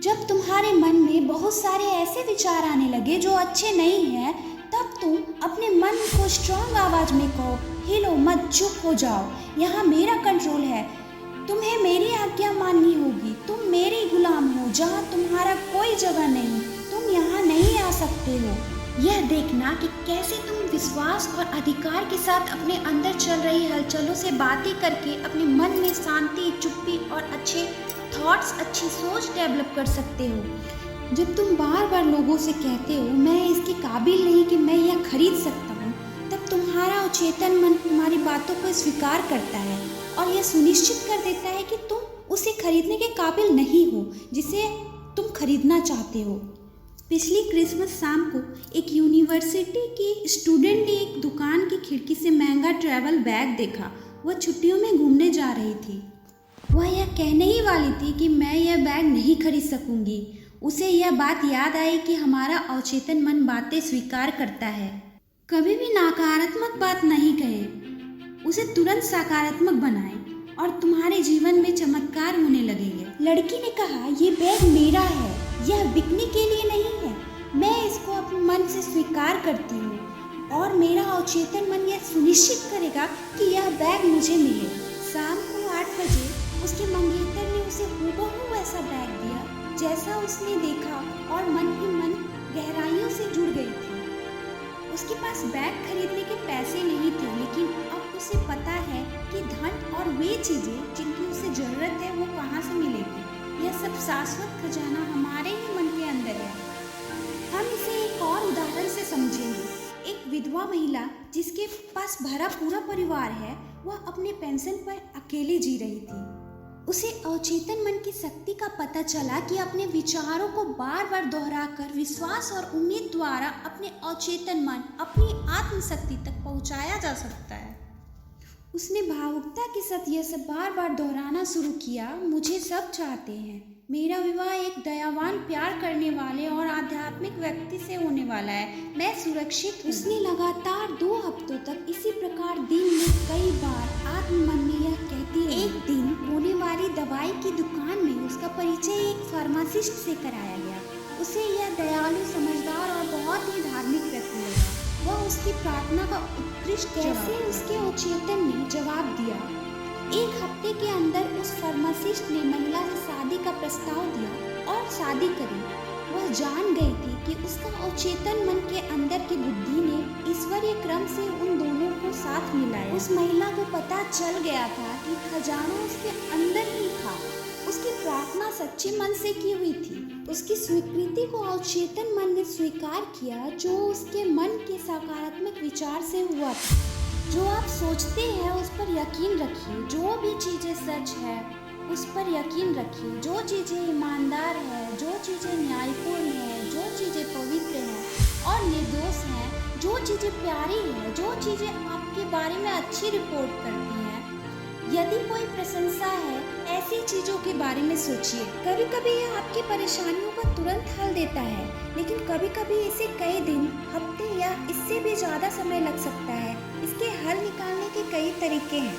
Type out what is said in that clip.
जब तुम्हारे मन में बहुत सारे ऐसे विचार आने लगे जो अच्छे नहीं हैं, तब तुम अपने मन को स्ट्रांग आवाज में कहो, हिलो मत, चुप हो जाओ, यहाँ मेरा कंट्रोल है, तुम्हें मेरी आज्ञा माननी होगी, तुम मेरे गुलाम हो, जहाँ तुम्हारा कोई जगह नहीं, तुम यहाँ नहीं आ सकते हो। यह देखना कि कैसे तुम विश्वास और अधिकार के साथ अपने अंदर चल रही हलचलों से बातें करके अपने मन में शांति, चुप्पी और अच्छे थॉट्स, अच्छी सोच डेवलप कर सकते हो। जब तुम बार बार लोगों से कहते हो मैं इसके काबिल नहीं कि मैं यह खरीद सकता हूँ, तब तुम्हारा अचेतन मन तुम्हारी बातों को स्वीकार करता है और यह सुनिश्चित कर देता है कि तुम उसे खरीदने के काबिल नहीं हो जिसे तुम खरीदना चाहते हो। पिछली क्रिसमस शाम को एक यूनिवर्सिटी की स्टूडेंट ने एक दुकान की खिड़की से महंगा ट्रैवल बैग देखा। वह छुट्टियों में घूमने जा रही थी। वह यह कहने ही वाली थी कि मैं यह बैग नहीं खरीद सकूंगी। उसे यह बात याद आई कि हमारा अवचेतन मन बातें स्वीकार करता है। कभी भी नकारात्मक बात नहीं कहे, उसे तुरंत सकारात्मक बनाए और तुम्हारे जीवन में चमत्कार होने लगेंगे। लड़की ने कहा, ये बैग मेरा है, यह बिकने के लिए नहीं है, मैं इसको अपने मन से स्वीकार करती हूँ और मेरा अवचेतन मन यह सुनिश्चित करेगा कि यह बैग मुझे मिले। शाम को 8 बजे उसके मंगेतर ने उसे हूबहू वैसा बैग दिया जैसा उसने देखा और मन ही मन गहराइयों से जुड़ गई थी। उसके पास बैग खरीदने के पैसे नहीं थे, लेकिन अब उसे पता है कि धन और वे चीजें जिनकी उसे जरूरत है वो कहाँ से मिलेगी। यह सब शाश्वत खजाना हमारे ही मन के अंदर है। हम इसे एक और उदाहरण से समझेंगे। एक विधवा महिला जिसके पास भरा पूरा परिवार है, वह अपने पेंशन पर अकेले जी रही थी। उसे अवचेतन मन की शक्ति का पता चला कि अपने विचारों को बार बार दोहराकर विश्वास और उम्मीद द्वारा अपने अवचेतन मन, अपनी आत्मशक्ति तक पहुंचाया जा सकता है। उसने भावुकता के साथ यह सब बार बार दोहराना शुरू किया। मुझे सब चाहते हैं, मेरा विवाह एक दयावान, प्यार करने वाले और आध्यात्मिक व्यक्ति से होने वाला है, मैं सुरक्षित हूँ। उसने लगातार 2 हफ्तों तक इसी प्रकार दिन में कई बार आत्ममन में यह कहती रही। एक दिन होने वाली दवाई की दुकान में उसका परिचय एक फार्मासिस्ट से कराया गया। उसे यह दयालु, समझदार और बहुत ही धार्मिक व्यक्ति लगा। वह उसकी प्रार्थना का उत्कृष्ट कैसे उसके अवचेतन ने जवाब दिया। 1 हफ्ते के अंदर उस फार्मासिस्ट ने महिला से शादी का प्रस्ताव दिया और शादी करी। वह जान गई थी कि उसका अवचेतन मन के अंदर की बुद्धि ने ईश्वरीय क्रम से उन दोनों को साथ मिलाया। उस महिला को पता चल गया था कि खजाना उसके अंदर ही था। उसकी प्रार्थना सच्चे मन से की हुई थी। उसकी स्वीकृति को अवचेतन मन ने स्वीकार किया, जो उसके मन के सकारात्मक विचार से हुआ था। जो आप सोचते हैं उस पर यकीन रखिए। जो भी चीज़ें सच है उस पर यकीन रखिए। जो चीज़ें ईमानदार है, जो चीज़ें न्यायपूर्ण है, जो चीज़ें पवित्र हैं और निर्दोष हैं, जो चीज़ें प्यारी है, जो चीज़ें आपके बारे में अच्छी रिपोर्ट करती हैं, यदि कोई प्रशंसा है, ऐसी चीज़ों के बारे में सोचिए। कभी कभी यह आपकी परेशानियों का तुरंत हल देता है, लेकिन कभी कभी इसे कई दिन, हफ्ते या इससे भी ज़्यादा समय लग सकता है। इसके हल निकालने के कई तरीके हैं।